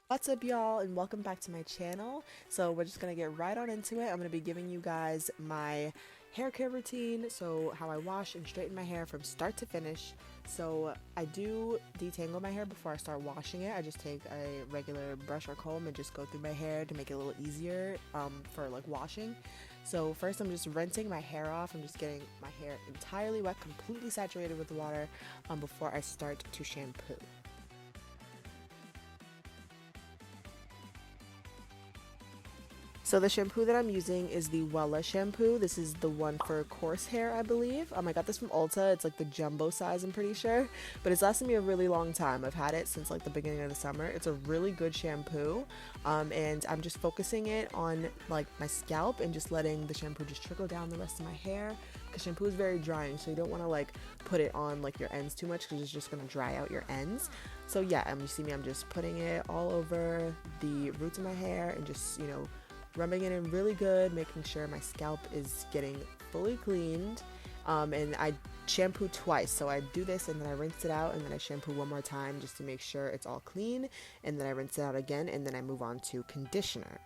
What's up, y'all, and welcome back to my channel. So we're just gonna get right on into it. I'm gonna be giving you guys my hair care routine, so how I wash and straighten my hair from start to finish. So I do detangle my hair before I start washing it. I just take a regular brush or comb and just go through my hair to make it a little easier for like washing. So first I'm just rinsing my hair off. I'm just getting my hair entirely wet, completely saturated with water before I start to shampoo. So the shampoo that I'm using is the Wella shampoo. This is the one for coarse hair, I believe. I got this from Ulta. It's like the jumbo size, I'm pretty sure. But it's lasted me a really long time. I've had it since like the beginning of the summer. It's a really good shampoo. And I'm just focusing it on like my scalp and just letting the shampoo just trickle down the rest of my hair. Because shampoo is very drying, so you don't want to like put it on like your ends too much because it's just going to dry out your ends. So yeah, you see me, I'm just putting it all over the roots of my hair and just, rubbing it in really good, making sure my scalp is getting fully cleaned. And I shampoo twice, so I do this and then I rinse it out and then I shampoo one more time just to make sure it's all clean, and then I rinse it out again and then I move on to conditioner.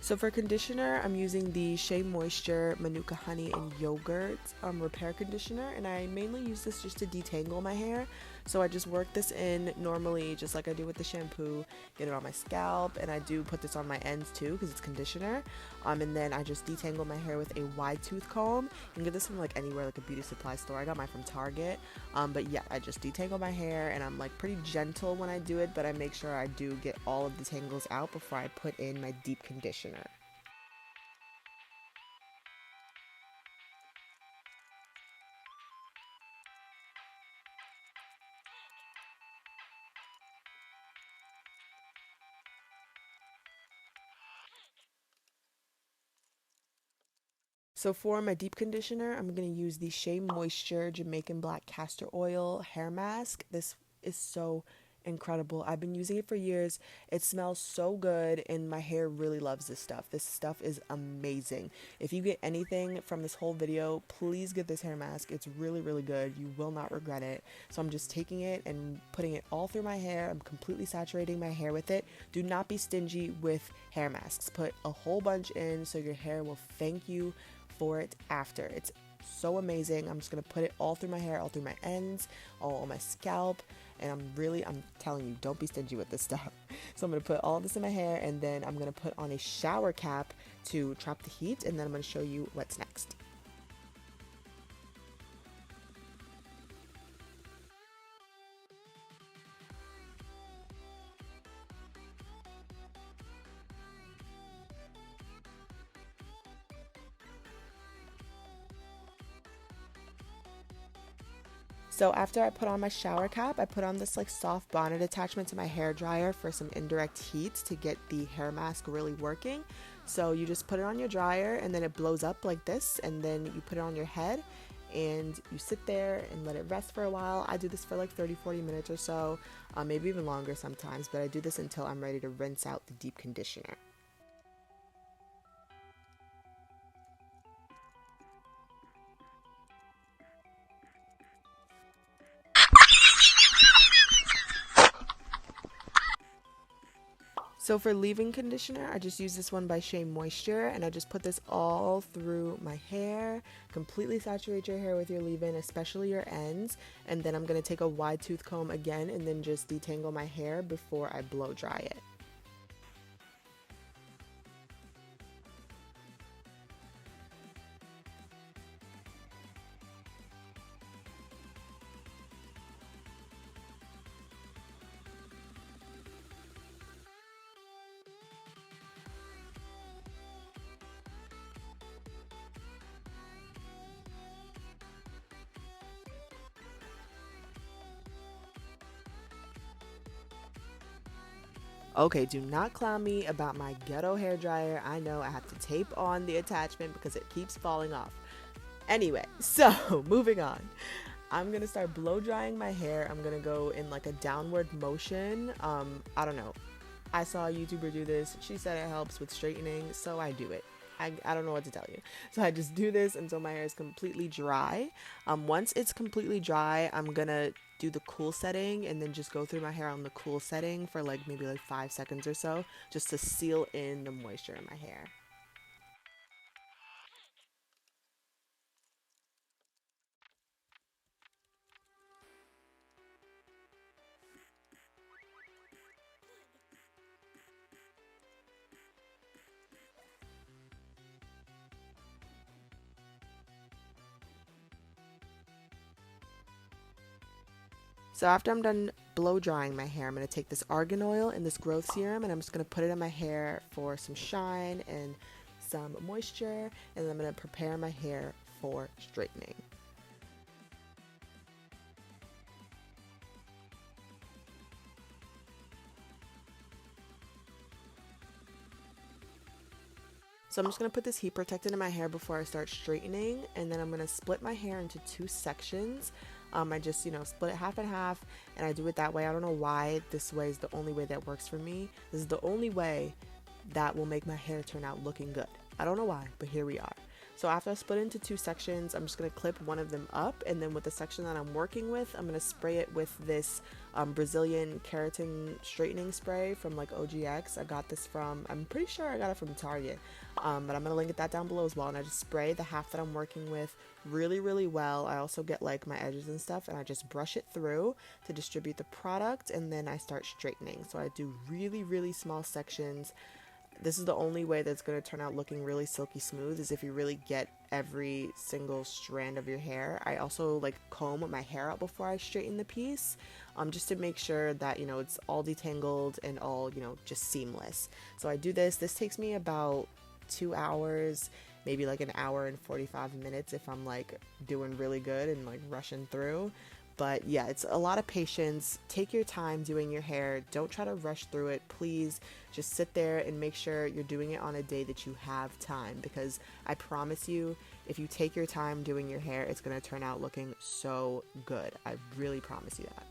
So for conditioner, I'm using the Shea Moisture Manuka Honey and Yogurt Repair Conditioner, and I mainly use this just to detangle my hair. So I just work this in normally, just like I do with the shampoo, get it on my scalp, and I do put this on my ends too because it's conditioner. And then I just detangle my hair with a wide tooth comb. You can get this from like anywhere, like a beauty supply store. I got mine from Target. But yeah, I just detangle my hair, and I'm like pretty gentle when I do it, but I make sure I do get all of the tangles out before I put in my deep conditioner. So for my deep conditioner, I'm going to use the Shea Moisture Jamaican Black Castor Oil Hair Mask. This is so incredible. I've been using it for years. It smells so good and my hair really loves this stuff. This stuff is amazing. If you get anything from this whole video, please get this hair mask. It's really, really good. You will not regret it. So I'm just taking it and putting it all through my hair. I'm completely saturating my hair with it. Do not be stingy with hair masks. Put a whole bunch in so your hair will thank you for it after. It's so amazing. I'm just gonna put it all through my hair, all through my ends, all on my scalp, and I'm telling you, don't be stingy with this stuff. So I'm gonna put all this in my hair, and then I'm gonna put on a shower cap to trap the heat, and then I'm gonna show you what's next. So after I put on my shower cap, I put on this like soft bonnet attachment to my hair dryer for some indirect heat to get the hair mask really working. So you just put it on your dryer and then it blows up like this, and then you put it on your head and you sit there and let it rest for a while. I do this for like 30-40 minutes or so, maybe even longer sometimes, but I do this until I'm ready to rinse out the deep conditioner. So for leave-in conditioner, I just use this one by Shea Moisture, and I just put this all through my hair. Completely saturate your hair with your leave-in, especially your ends, and then I'm going to take a wide tooth comb again and then just detangle my hair before I blow dry it. Okay, do not clown me about my ghetto hair dryer. I know I have to tape on the attachment because it keeps falling off. Anyway, so moving on. I'm gonna start blow drying my hair. I'm gonna go in like a downward motion. I don't know. I saw a YouTuber do this. She said it helps with straightening, so I do it. I don't know what to tell you. So I just do this until my hair is completely dry. Once it's completely dry, I'm gonna do the cool setting and then just go through my hair on the cool setting for like maybe like 5 seconds or so, just to seal in the moisture in my hair. So after I'm done blow drying my hair, I'm going to take this argan oil and this growth serum and I'm just going to put it in my hair for some shine and some moisture, and then I'm going to prepare my hair for straightening. So I'm just going to put this heat protectant in my hair before I start straightening, and then I'm going to split my hair into two sections. I just, split it half and half, and I do it that way. I don't know why this way is the only way that works for me. This is the only way that will make my hair turn out looking good. I don't know why, but here we are. So after I split into two sections, I'm just going to clip one of them up, and then with the section that I'm working with, I'm going to spray it with this Brazilian keratin straightening spray from like OGX. I got this from, I'm pretty sure I got it from Target, but I'm going to link that down below as well. And I just spray the half that I'm working with really, really well. I also get like my edges and stuff, and I just brush it through to distribute the product, and then I start straightening. So I do really, really small sections. This is the only way that's going to turn out looking really silky smooth, is if you really get every single strand of your hair. I also like comb my hair out before I straighten the piece, just to make sure that it's all detangled and all just seamless. So I do this. This takes me about 2 hours, maybe like an hour and 45 minutes if I'm like doing really good and like rushing through. But yeah, it's a lot of patience. Take your time doing your hair. Don't try to rush through it. Please just sit there and make sure you're doing it on a day that you have time, because I promise you, if you take your time doing your hair, it's going to turn out looking so good. I really promise you that.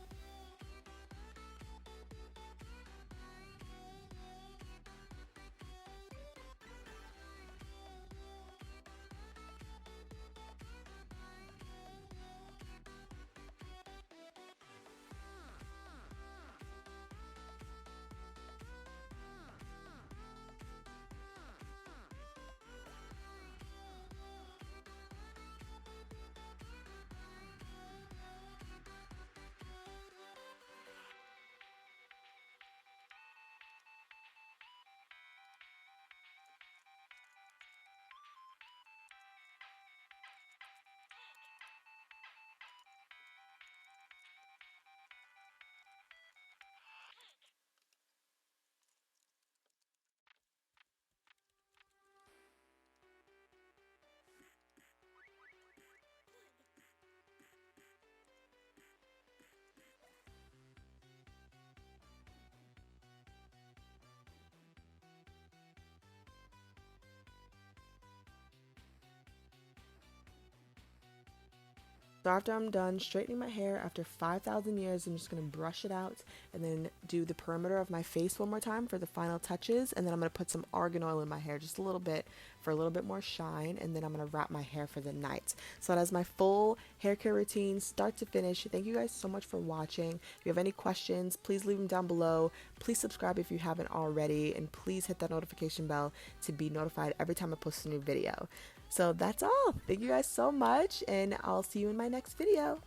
So after I'm done straightening my hair after 5,000 years, I'm just going to brush it out and then do the perimeter of my face one more time for the final touches. And then I'm going to put some argan oil in my hair just a little bit for a little bit more shine. And then I'm going to wrap my hair for the night. So that is my full hair care routine, start to finish. Thank you guys so much for watching. If you have any questions, please leave them down below. Please subscribe if you haven't already. And please hit that notification bell to be notified every time I post a new video. So that's all. Thank you guys so much, and I'll see you in my next video.